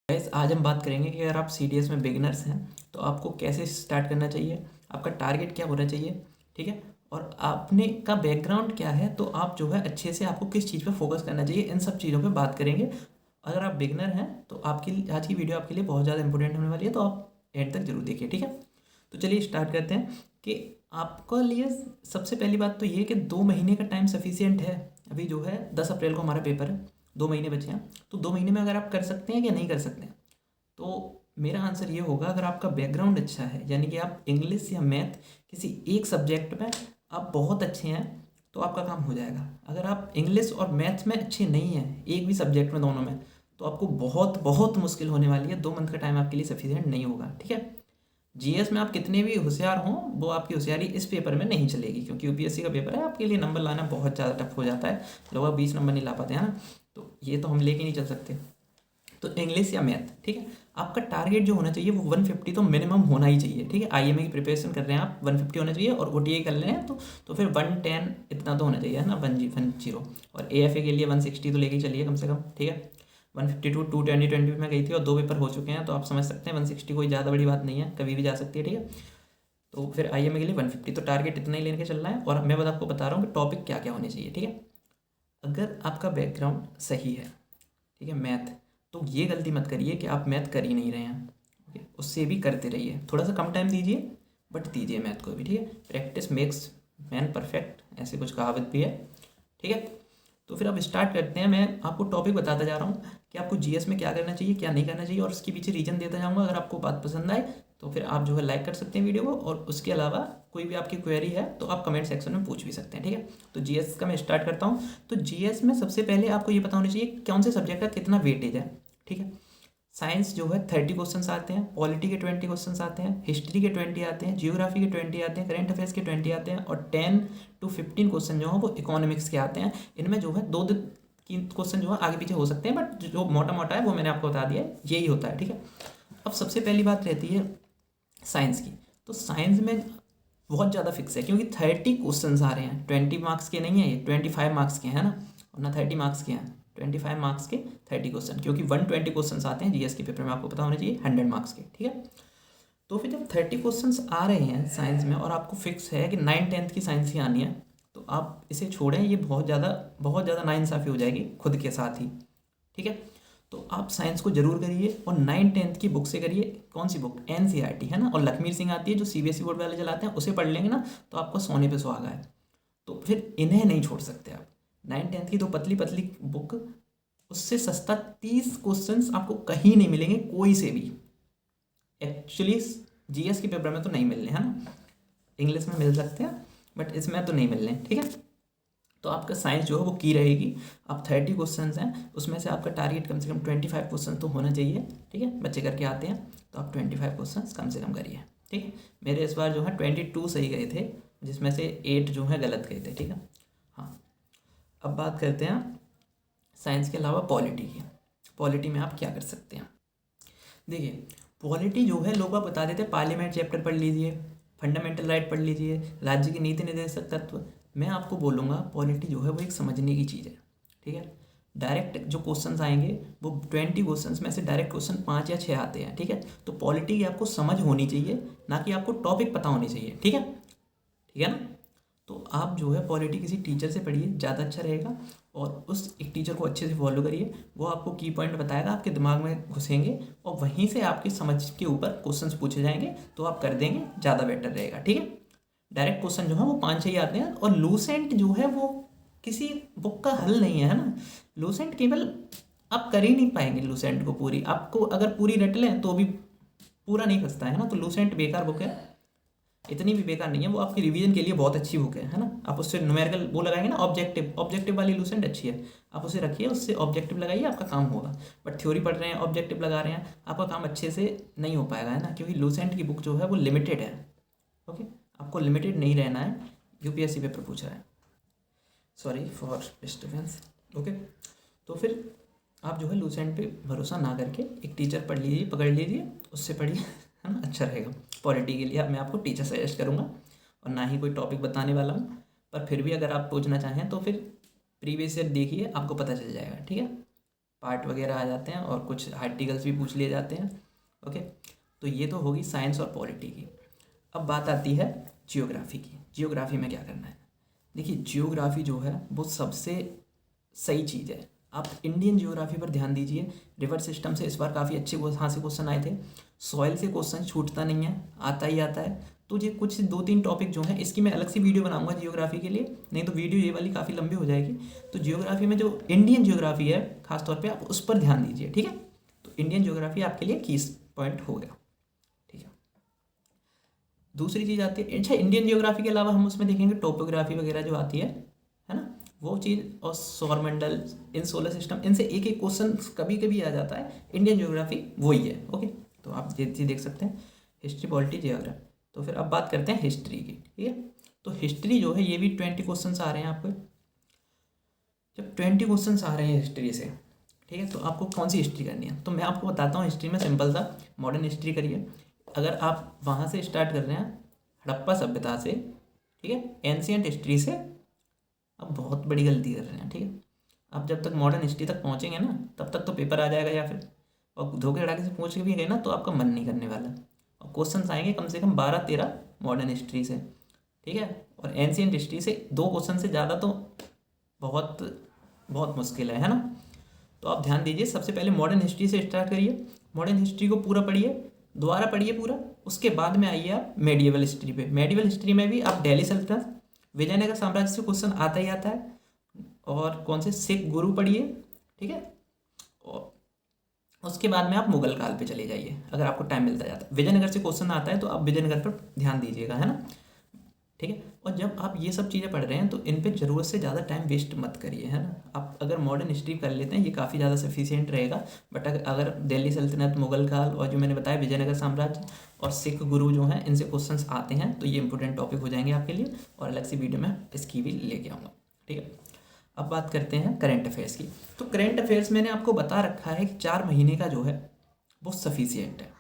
Guys आज हम बात करेंगे कि अगर आप सीडीएस में बिगिनर्स हैं तो आपको कैसे स्टार्ट करना चाहिए, आपका टारगेट क्या होना चाहिए, ठीक है। और आपने का बैकग्राउंड क्या है, तो आप जो है अच्छे से आपको किस चीज़ पे फोकस करना चाहिए, इन सब चीज़ों पे बात करेंगे। अगर आप बिगिनर हैं तो आपकी आज की वीडियो आपके लिए बहुत ज़्यादा इंपॉर्टेंट होने वाली है, तो आप एंड तक जरूर देखिए, ठीक है। तो चलिए स्टार्ट करते हैं कि आपके लिए सबसे पहली बात तो ये कि 2 महीने का टाइम सफिशियंट है। अभी जो है 10 अप्रैल को हमारा पेपर है, 2 महीने बचे हैं। तो 2 महीने में अगर आप कर सकते हैं या नहीं कर सकते हैं, तो मेरा आंसर ये होगा, अगर आपका बैकग्राउंड अच्छा है, यानी कि आप इंग्लिश या मैथ किसी एक सब्जेक्ट में आप बहुत अच्छे हैं, तो आपका काम हो जाएगा। अगर आप इंग्लिश और मैथ्स में अच्छे नहीं हैं, एक भी सब्जेक्ट में, दोनों में, तो आपको बहुत बहुत मुश्किल होने वाली है। 2 मंथ का टाइम आपके लिए सफिशिएंट नहीं होगा, ठीक है। जीएस में आप कितने भी होशियार हों, वो आपकी होशियारी इस पेपर में नहीं चलेगी, क्योंकि यूपीएससी का पेपर है, आपके लिए नंबर लाना बहुत ज़्यादा टफ हो जाता है। लोग 20 नंबर नहीं ला पाते हैं ना, तो ये तो हम लेके नहीं चल सकते। तो इंग्लिश या मैथ, ठीक है। आपका टारगेट जो होना चाहिए वो 150 तो मिनिमम होना ही चाहिए, ठीक है। आईएमए की प्रिपरेशन कर रहे हैं आप, 150 होना चाहिए, और ओटीए कर रहे हैं तो फिर 110 इतना तो होना चाहिए, है ना, 110। और एएफए के लिए 160 तो लेके ही चलिए कम से कम, ठीक है। 152 220 में गई थी और 2 पेपर हो चुके हैं, तो आप समझ सकते हैं 160 कोई ज़्यादा बड़ी बात नहीं है, कभी भी जा सकती है, ठीक है। तो फिर आईएमए के लिए 150, तो टारगेट इतना ही लेके चलना है। और मैं आपको बता रहा हूँ कि टॉपिक क्या क्या होने चाहिए, ठीक है। अगर आपका बैकग्राउंड सही है, ठीक है, मैथ, तो ये गलती मत करिए कि आप मैथ कर ही नहीं रहे हैं, ओके। उससे भी करते रहिए, थोड़ा सा कम टाइम दीजिए, बट दीजिए मैथ को भी, ठीक है। प्रैक्टिस मेक्स मैन परफेक्ट, ऐसे कुछ कहावत भी है, ठीक है। तो फिर अब स्टार्ट करते हैं। मैं आपको टॉपिक बताता जा रहा हूँ कि आपको जीएस में क्या करना चाहिए, क्या नहीं करना चाहिए, और उसके पीछे रीजन देता जाऊँगा। अगर आपको बात पसंद आए तो फिर आप जो है लाइक कर सकते हैं वीडियो को, और उसके अलावा कोई भी आपकी क्वेरी है तो आप कमेंट सेक्शन में पूछ भी सकते हैं, ठीक है। तो जीएस का मैं स्टार्ट करता हूँ। तो जीएस में सबसे पहले आपको ये पता होना चाहिए कौन से सब्जेक्ट का कितना वेटेज है, ठीक है। साइंस जो है 30 क्वेश्चन आते हैं, पॉलिटी के 20 क्वेश्चन आते हैं, हिस्ट्री के 20 आते हैं, जियोग्राफी के 20 आते हैं, करंट अफेयर्स के 20 आते हैं, और 10 to 15 क्वेश्चन जो है वो इकोनॉमिक्स के आते हैं। इनमें जो है दो दो तीन क्वेश्चन जो है आगे पीछे हो सकते हैं, बट जो मोटा मोटा है वो मैंने आपको बता दिया है, यही होता है, ठीक है। अब सबसे पहली बात रहती है साइंस की। तो साइंस में बहुत ज़्यादा फिक्स है, क्योंकि 30 क्वेश्चन आ रहे हैं, 20 मार्क्स के नहीं है ये, 25 मार्क्स के हैं ना, और ना 30 मार्क्स के हैं, 25 मार्क्स के 30 क्वेश्चन, क्योंकि 120 क्वेश्चन आते हैं जीएस के पेपर में, आपको पता होना चाहिए 100 मार्क्स के, ठीक है। तो फिर जब 30 क्वेश्चन आ रहे हैं साइंस में, और आपको फिक्स है कि 9th-10th की साइंस ही आनी है, तो आप इसे छोड़ें, ये बहुत ज़्यादा नाइंसाफ़ी हो जाएगी खुद के साथ ही, ठीक है। तो आप साइंस को जरूर करिए, और 9th-10th की बुक से करिए। कौन सी बुक? एनसीईआरटी, है ना, और लखमीर सिंह आती है जो सीबीएसई बोर्ड वाले चलाते हैं, उसे पढ़ लेंगे ना, तो आपको सोने पे सुहागा है। तो फिर इन्हें नहीं छोड़ सकते आप। 9th-10th की दो पतली पतली बुक, उससे सस्ता 30 क्वेश्चंस आपको कहीं नहीं मिलेंगे, कोई से भी। एक्चुअली जीएस के पेपर में तो नहीं मिलने, है ना, इंग्लिश में मिल सकते हैं, बट इसमें तो नहीं मिलने, ठीक है। तो आपका साइंस जो है वो की रहेगी। आप 30 क्वेश्चन हैं, उसमें से आपका टारगेट कम से कम 25 क्वेश्चन तो होना चाहिए, ठीक है। बच्चे करके आते हैं, तो आप 25 क्वेश्चन कम से कम करिए, ठीक है। मेरे इस बार जो है 22 सही गए थे, जिसमें से 8 जो है गलत गए थे, ठीक है। हाँ, अब बात करते हैं साइंस के अलावा पॉलिटी की। पॉलिटी में आप क्या कर सकते हैं? देखिए, पॉलिटी जो है, लोग आप बता देते हैं पार्लियामेंट चैप्टर पढ़ लीजिए, फंडामेंटल राइट पढ़ लीजिए, राज्य की नीति निर्देशक तत्व। मैं आपको बोलूँगा पॉलिटी जो है वो एक समझने की चीज़ है, ठीक है। डायरेक्ट जो क्वेश्चंस आएंगे वो 20 क्वेश्चंस में से डायरेक्ट क्वेश्चन 5 या 6 आते हैं, ठीक है। तो पॉलिटी की आपको समझ होनी चाहिए, ना कि आपको टॉपिक पता होनी चाहिए, ठीक है, ठीक है ना। तो आप जो है पॉलिटी किसी टीचर से पढ़िए, ज़्यादा अच्छा रहेगा, और उस एक टीचर को अच्छे से फॉलो करिए। वो आपको की पॉइंट बताएगा, आपके दिमाग में घुसेंगे, और वहीं से आपकी समझ के ऊपर क्वेश्चंस पूछे जाएंगे, तो आप कर देंगे, ज़्यादा बेटर रहेगा, ठीक है। डायरेक्ट क्वेश्चन जो है वो 5-6 ही आते हैं, और लूसेंट जो है वो किसी बुक का हल नहीं है ना। लूसेंट केवल आप कर ही नहीं पाएंगे लूसेंट को पूरी, आपको अगर पूरी रट लें तो भी पूरा नहीं खसता है ना। तो लूसेंट बेकार बुक है, इतनी भी बेकार नहीं है, वो आपकी रिवीजन के लिए बहुत अच्छी बुक है ना। आप उससे न्यूमेरिकल वो लगाएंगे ना, ऑब्जेक्टिव ऑब्जेक्टिव वाली लूसेंट अच्छी है, आप उसे रखिए, उससे ऑब्जेक्टिव लगाइए, आपका काम होगा। बट थ्योरी पढ़ रहे हैं, ऑब्जेक्टिव लगा रहे हैं, आपका काम अच्छे से नहीं हो पाएगा, है ना, क्योंकि लूसेंट की बुक जो है वो लिमिटेड है, ओके। आपको लिमिटेड नहीं रहना है, यूपीएससी पेपर पूछ रहा है, सॉरी फॉर डिस्टर्बेंस, ओके। तो फिर आप जो है लूसेंट पे भरोसा ना करके एक टीचर पढ़ लीजिए, पकड़ लीजिए, उससे पढ़िए, है ना, अच्छा रहेगा। पॉलिटी के लिए अब मैं आपको टीचर सजेस्ट करूँगा, और ना ही कोई टॉपिक बताने वाला हूँ, पर फिर भी अगर आप पूछना चाहें तो फिर प्रीवियस ईयर देखिए, आपको पता चल जाएगा, ठीक है। पार्ट वगैरह आ जाते हैं और कुछ आर्टिकल्स भी पूछ लिए जाते हैं। ओके, तो ये तो होगी साइंस और पॉलिटी की। अब बात आती है जियोग्राफी की। जियोग्राफी में क्या करना है? देखिए, जियोग्राफी जो है वो सबसे सही चीज़ है। आप इंडियन जियोग्राफी पर ध्यान दीजिए। रिवर सिस्टम से इस बार काफ़ी अच्छे यहाँ से क्वेश्चन आए थे। सॉइल से क्वेश्चन छूटता नहीं है, आता ही आता है। तो ये कुछ 2-3 टॉपिक जो हैं, इसकी मैं अलग से वीडियो बनाऊंगा जियोग्राफी के लिए, नहीं तो वीडियो ये वाली काफ़ी लंबी हो जाएगी। तो जियोग्राफी में जो इंडियन जियोग्राफी है खासतौर पे, आप उस पर ध्यान दीजिए, ठीक है। तो इंडियन जियोग्राफी आपके लिए की पॉइंट हो गया, ठीक है। दूसरी चीज़ आती है, अच्छा इंडियन जियोग्राफी के अलावा हम उसमें देखेंगे टोपोग्राफी वगैरह जो आती है ना, वो चीज़, और सौरमंडल, इन सोलर सिस्टम, इनसे एक एक क्वेश्चन कभी कभी आ जाता है। इंडियन जियोग्राफी वही है। ओके, तो आप ये चीज़ देख सकते हैं, हिस्ट्री, पॉलिटी, जियोग्राफी। तो फिर अब बात करते हैं हिस्ट्री की, ठीक है। तो हिस्ट्री जो है, ये भी 20 क्वेश्चन आ रहे हैं आपको। जब 20 क्वेश्चन आ रहे हैं हिस्ट्री से, ठीक है, तो आपको कौन सी हिस्ट्री करनी है? तो मैं आपको बताता हूँ हिस्ट्री में सिंपल सा, मॉडर्न हिस्ट्री करिए। अगर आप वहाँ से स्टार्ट कर रहे हैं, हड़प्पा सभ्यता से, ठीक है, एंशियंट हिस्ट्री से, आप बहुत बड़ी गलती कर रहे हैं, ठीक है। आप जब तक मॉडर्न हिस्ट्री तक पहुँचेंगे ना, तब तक तो पेपर आ जाएगा, या फिर और धोखे धड़ाके से पूछ के भी गए ना तो आपका मन नहीं करने वाला। और क्वेश्चन आएंगे कम से कम 12-13 मॉडर्न हिस्ट्री से, ठीक है। और एंशियंट हिस्ट्री से 2 क्वेश्चन से ज़्यादा तो बहुत बहुत मुश्किल है ना। तो आप ध्यान दीजिए, सबसे पहले मॉडर्न हिस्ट्री से स्टार्ट करिए। मॉडर्न हिस्ट्री को पूरा पढ़िए, दोबारा पढ़िए पूरा। उसके बाद में आइए आप मेडिएवल हिस्ट्री पे। मेडिएवल हिस्ट्री में भी आप दिल्ली सल्तनत, विजयनगर साम्राज्य से क्वेश्चन आता ही आता है। और कौन से सिख गुरु पढ़िए, ठीक है। और उसके बाद में आप मुगल काल पे चले जाइए, अगर आपको टाइम मिलता जाता है। विजयनगर से क्वेश्चन आता है तो आप विजयनगर पर ध्यान दीजिएगा, है ना, ठीक है। और जब आप ये सब चीज़ें पढ़ रहे हैं तो इन पे ज़रूरत से ज़्यादा टाइम वेस्ट मत करिए, है ना। आप अगर मॉडर्न हिस्ट्री कर लेते हैं, ये काफ़ी ज़्यादा सफिशिएंट रहेगा। बट अगर दिल्ली सल्तनत, मुगल काल, और जो मैंने बताया विजयनगर साम्राज्य और सिख गुरु जो हैं, इनसे क्वेश्चंस आते हैं, तो ये इंपॉर्टेंट टॉपिक हो जाएंगे आपके लिए। और अलग से वीडियो में इसकी भी लेके आऊँगा, ठीक है। अब बात करते हैं करंट अफेयर्स की। तो करंट अफेयर्स मैंने आपको बता रखा है कि 4 महीने का जो है वो सफिशिएंट है।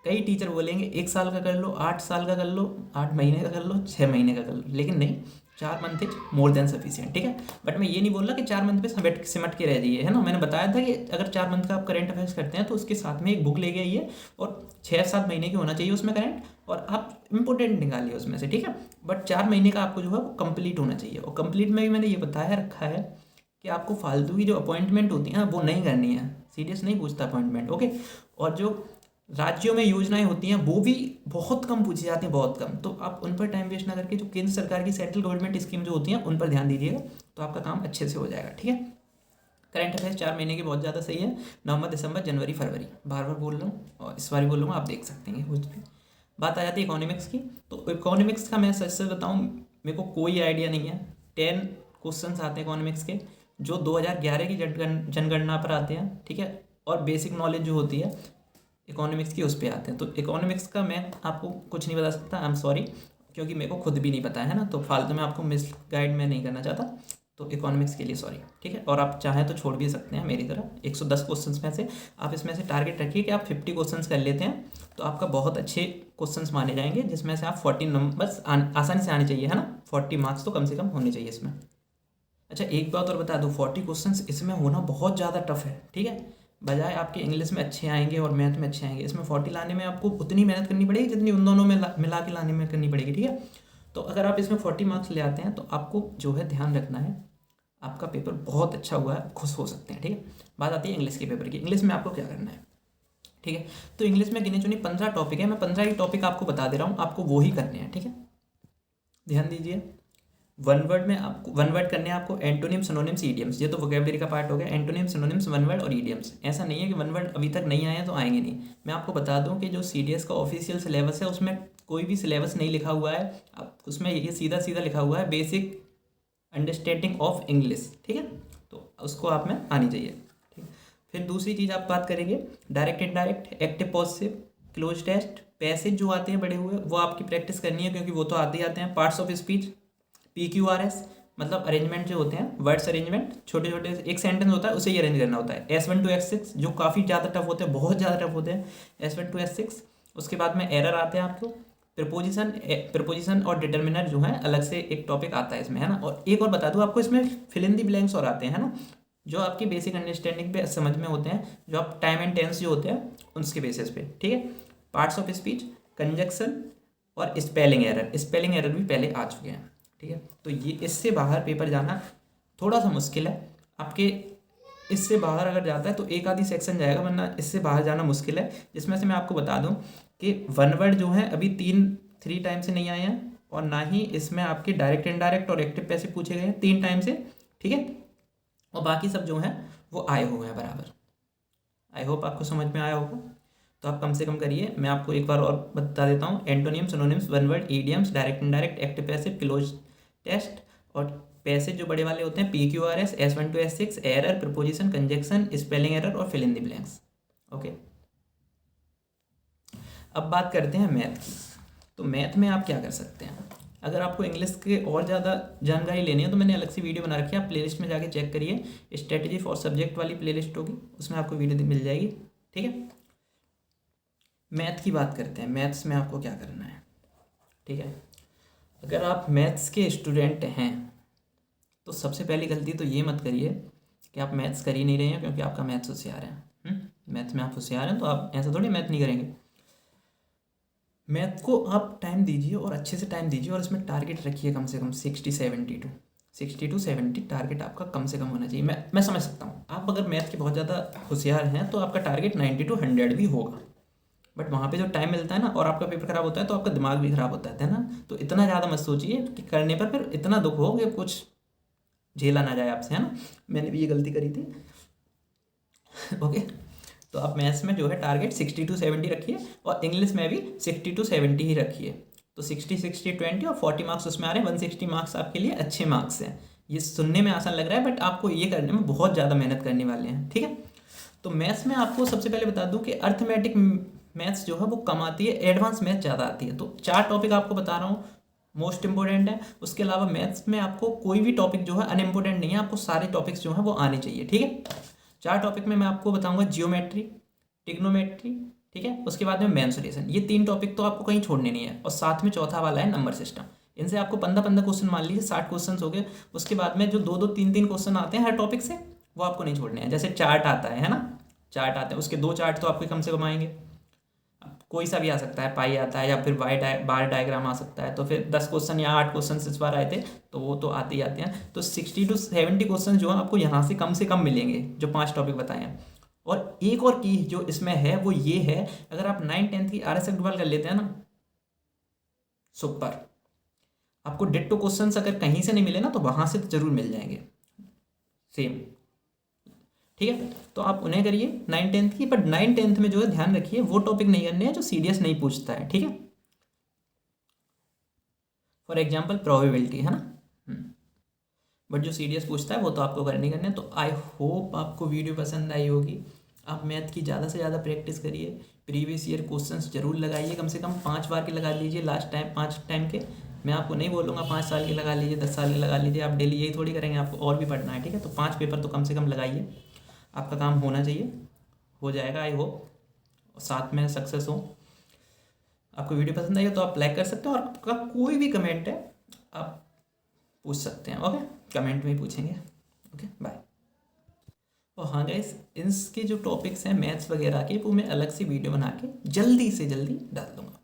कई टीचर बोलेंगे 1 साल का कर लो, 8 साल का कर लो, 8 महीने का कर लो, 6 महीने का कर लो, लेकिन नहीं, 4 month is more than sufficient, ठीक है। बट मैं ये नहीं बोल रहा कि 4 मंथ पे सिमट के रह जाइए, है ना। मैंने बताया था कि अगर 4 मंथ का आप करंट अफेयर्स करते हैं तो उसके साथ में एक बुक ले आइए, और 6-7 महीने की होना चाहिए उसमें करंट, और आप इंपॉर्टेंट निकालिए उसमें से, ठीक है। बट 4 महीने का आपको जो है वो कंप्लीट होना चाहिए। और कंप्लीट में भी मैंने ये बताया रखा है कि आपको फालतू की जो अपॉइंटमेंट होती है ना, वो नहीं करनी है। सीरियस नहीं पूछता अपॉइंटमेंट, ओके। और जो राज्यों में योजनाएं होती हैं वो भी बहुत कम पूछी जाती हैं, बहुत कम। तो आप उन पर टाइम वेस्ट ना करके जो केंद्र सरकार की सेंट्रल गवर्नमेंट स्कीम जो होती हैं उन पर ध्यान दीजिएगा, तो आपका काम अच्छे से हो जाएगा, ठीक है। करंट अफेयर्स 4 महीने की बहुत ज़्यादा सही है। नवंबर, दिसंबर, जनवरी, फरवरी, बार बार बोल रहा हूँ और इस बार बोल रहा हूँ, आप देख सकते हैं कुछ भी। बात आ जाती है इकोनॉमिक्स की। तो इकोनॉमिक्स का मैं सच से बताऊँ, मेरे को कोई आइडिया नहीं है। 10 क्वेश्चन आते हैं इकोनॉमिक्स के, जो 2011 की जनगणना पर आते हैं, ठीक है। और बेसिक नॉलेज जो होती है इकोनॉमिक्स की, उस पर आते हैं। तो इकोनॉमिक्स का मैं आपको कुछ नहीं बता सकता, आई एम सॉरी, क्योंकि मेरे को खुद भी नहीं पता है ना, तो फालतू में आपको मिस गाइड मैं नहीं करना चाहता। तो इकोनॉमिक्स के लिए सॉरी, ठीक है। और आप चाहें तो छोड़ भी सकते हैं मेरी तरह। 110 क्वेश्चन में से आप इसमें से टारगेट रखिए कि आप 50 क्वेश्चन कर लेते हैं, तो आपका बहुत अच्छे क्वेश्चन माने जाएंगे, जिसमें से आप 40 नंबर्स आसानी से आने चाहिए, है ना। 40 मार्क्स तो कम से कम होने चाहिए इसमें। अच्छा, एक बात और बता दूँ, 40 क्वेश्चन इसमें होना बहुत ज़्यादा टफ है, ठीक है। बजाय आपके इंग्लिश में अच्छे आएंगे और मैथ में अच्छे आएंगे, इसमें 40 लाने में आपको उतनी मेहनत करनी पड़ेगी जितनी उन दोनों में मिला के लाने में करनी पड़ेगी, ठीक है। तो अगर आप इसमें 40 मार्क्स ले आते हैं तो आपको जो है ध्यान रखना है, आपका पेपर बहुत अच्छा हुआ है, खुश हो सकते हैं, ठीक है। बात आती है इंग्लिश के पेपर की। इंग्लिश में आपको क्या करना है, ठीक है। तो इंग्लिश में गिने चुने 15 टॉपिक है, मैं 15 ही टॉपिक आपको बता दे रहा हूँ, आपको वो ही करने हैं, ठीक है। ध्यान दीजिए, वन वर्ड में आपको वन वर्ड करने हैं आपको, एंटोनिम, सिनोनिम्स, ईडियम्स। ये तो वोकैबुलरी का पार्ट हो गया, एंटोनिम, सिनोनिम्स, वन वर्ड और ईडियम्स। ऐसा नहीं है कि वन वर्ड अभी तक नहीं आए हैं तो आएंगे नहीं। मैं आपको बता दूं कि जो CDS का ऑफिशियल सिलेबस है उसमें कोई भी सिलेबस नहीं लिखा हुआ है, उसमें ये सीधा सीधा लिखा हुआ है बेसिक अंडरस्टैंडिंग ऑफ इंग्लिश, ठीक है। तो उसको आप में आनी चाहिए, ठीक है। फिर दूसरी चीज़ आप बात करेंगे, direct, indirect, active, positive, close test, passage जो आते हैं बड़े हुए, वो आपकी प्रैक्टिस करनी है, क्योंकि वो तो आते ही आते हैं। पार्ट्स ऑफ स्पीच, PQRS, मतलब अरेंजमेंट जो होते हैं, वर्ड्स अरेंजमेंट, छोटे छोटे एक सेंटेंस होता है उसे ही अरेंज करना होता है। S1 to S6 जो काफ़ी ज़्यादा टफ होते हैं, बहुत ज़्यादा टफ होते हैं, S1 to S6। उसके बाद में एरर आते हैं आपको, प्रपोजिशन और डिटर्मिनर जो है अलग से एक टॉपिक आता है इसमें, है ना। और एक और बता दूँ आपको, इसमें फिल इन द ब्लैंक्स और आते हैं, है ना। जो आपकी बेसिक अंडरस्टैंडिंग पे समझ में होते हैं, जो आप टाइम एंड टेंस जो होते हैं उसके बेसिस पे, ठीक है। पार्ट्स ऑफ स्पीच, कंजक्शन और स्पेलिंग एरर भी पहले आ चुके हैं, ठीक है। तो ये इससे बाहर पेपर जाना थोड़ा सा मुश्किल है आपके। इससे बाहर अगर जाता है तो एक आधी सेक्शन जाएगा, वरना इससे बाहर जाना मुश्किल है। जिसमें से मैं आपको बता दूं कि वन वर्ड जो है अभी 3 टाइम से नहीं आए हैं, और ना ही इसमें आपके डायरेक्ट इनडायरेक्ट और एक्टिव पैसिव पूछे गए हैं 3 टाइम से, ठीक है। और बाकी सब जो हैं वो आए हुए हैं बराबर। आई होप आपको समझ में आया होगा। तो आप कम से कम करिए। मैं आपको एक बार और बता देता हूँ, antonym, synonyms, one word, idioms, direct indirect, active passive, cloze test, और पैसेज जो बड़े वाले होते हैं PQRS, S1 to S6, error, preposition, conjunction, spelling error और fill in the blanks. Okay, अब बात करते हैं मैथ की। तो मैथ में आप क्या कर सकते हैं, अगर आपको इंग्लिश के और ज़्यादा जानकारी लेनी है तो मैंने अलग से वीडियो बना रखी है, आप प्लेलिस्ट में जाके चेक करिए। स्ट्रेटजी फॉर सब्जेक्ट वाली प्लेलिस्ट होगी, उसमें आपको वीडियो मिल जाएगी, ठीक है। मैथ की बात करते हैं। मैथ्स में आपको क्या करना है, ठीक है। अगर आप मैथ्स के स्टूडेंट हैं तो सबसे पहली गलती तो ये मत करिए कि आप मैथ्स कर ही नहीं रहे हैं क्योंकि आपका मैथ्स होशियार है। मैथ्स में आप होशियार हैं तो आप ऐसा थोड़ी मैथ नहीं करेंगे। मैथ को आप टाइम दीजिए और अच्छे से टाइम दीजिए, और इसमें टारगेट रखिए कम से कम 60 to 70 टारगेट आपका कम से कम होना चाहिए। मैं समझ सकता हूँ आप अगर मैथ के बहुत ज़्यादा होशियार हैं तो आपका टारगेट 90 to 100 भी होगा, बट वहाँ पे जो टाइम मिलता है ना और आपका पेपर खराब होता है तो आपका दिमाग भी खराब होता है ना। तो इतना ज़्यादा मत सोचिए कि करने पर फिर इतना दुख हो कि कुछ झेला ना जाए आपसे, है ना। मैंने भी ये गलती करी थी। ओके, तो आप मैथ्स में जो है टारगेट 60 to 70 रखिए, और इंग्लिश में भी 60 to 70 ही रखिए। तो 60, 60, 20 और 40 मार्क्स उसमें आ रहे हैं। 160 मार्क्स आपके लिए अच्छे मार्क्स हैं। ये सुनने में आसान लग रहा है बट आपको ये करने में बहुत ज़्यादा मेहनत करने वाले हैं, ठीक है। तो मैथ्स में आपको सबसे पहले बता दूं कि अर्थमेटिक मैथ्स जो है वो कम आती है, एडवांस मैथ्स ज़्यादा आती है। तो 4 टॉपिक आपको बता रहा हूँ मोस्ट इंपॉर्टेंट है। उसके अलावा मैथ्स में आपको कोई भी टॉपिक जो है अनइम्पोर्टेंट नहीं है, आपको सारे टॉपिक्स जो हैं वो आने चाहिए, ठीक है। 4 टॉपिक में मैं आपको बताऊंगा जियोमेट्री, टिग्नोमेट्री, ठीक है। उसके बाद में मेंसुरेशन। ये 3 टॉपिक तो आपको कहीं छोड़ने नहीं है, और साथ में चौथा वाला है नंबर सिस्टम। इनसे आपको 15-15 क्वेश्चन, मान लीजिए 60 क्वेश्चन हो गए। उसके बाद में जो 2-2, 3-3 क्वेश्चन आते हैं हर टॉपिक से, वो आपको नहीं छोड़ने हैं। जैसे चार्ट आता है ना, चार्ट आते हैं, उसके 2 चार्ट तो आपके कम से कम आएंगे। कोई सा भी आ सकता है, पाई आता है या फिर बार डायग्राम आ सकता है। तो फिर 10 क्वेश्चन या 8 क्वेश्चन इस बार आए थे, तो वो तो आते ही आते हैं। तो 60 to 70 क्वेश्चन जो है आपको यहाँ से कम मिलेंगे, जो 5 टॉपिक बताए हैं। और एक और की जो इसमें है वो ये है, अगर आप 9th-10th की RS अग्रवाल कर लेते हैं ना, सुपर। आपको डिट्टो क्वेश्चंस अगर कहीं से नहीं मिले ना तो वहां से तो जरूर मिल जाएंगे सेम, ठीक है। तो आप उन्हें करिए 9th-10th की, बट 9th-10th में जो है ध्यान रखिए वो टॉपिक नहीं करने हैं जो सीरियस नहीं पूछता है, ठीक है। फॉर एग्जाम्पल प्रोबेबिलिटी, है ना। बट जो सीरियस पूछता है वो तो आपको करनी करने। तो आई होप आपको वीडियो पसंद आई होगी। आप मैथ की ज़्यादा से ज़्यादा प्रैक्टिस करिए, प्रीवियस ईयर क्वेश्चंस जरूर लगाइए, कम से कम 5 बार के लगा लीजिए लास्ट टाइम, 5 टाइम के। मैं आपको नहीं बोलूँगा 5 साल के लगा लीजिए, 10 साल के लगा लीजिए, आप डेली यही थोड़ी करेंगे, आपको और भी पढ़ना है, ठीक है। तो 5 पेपर तो कम से कम लगाइए, आपका काम होना चाहिए, हो जाएगा आई होप, साथ में सक्सेस हो। आपको वीडियो पसंद आई हो तो आप लाइक कर सकते हो, और आपका कोई भी कमेंट है आप पूछ सकते हैं, ओके। कमेंट में ही पूछेंगे, ओके बाय। और हाँ गाइस, इसके जो टॉपिक्स हैं मैथ्स वगैरह के, वो मैं अलग से वीडियो बना के जल्दी से जल्दी डाल दूँगा।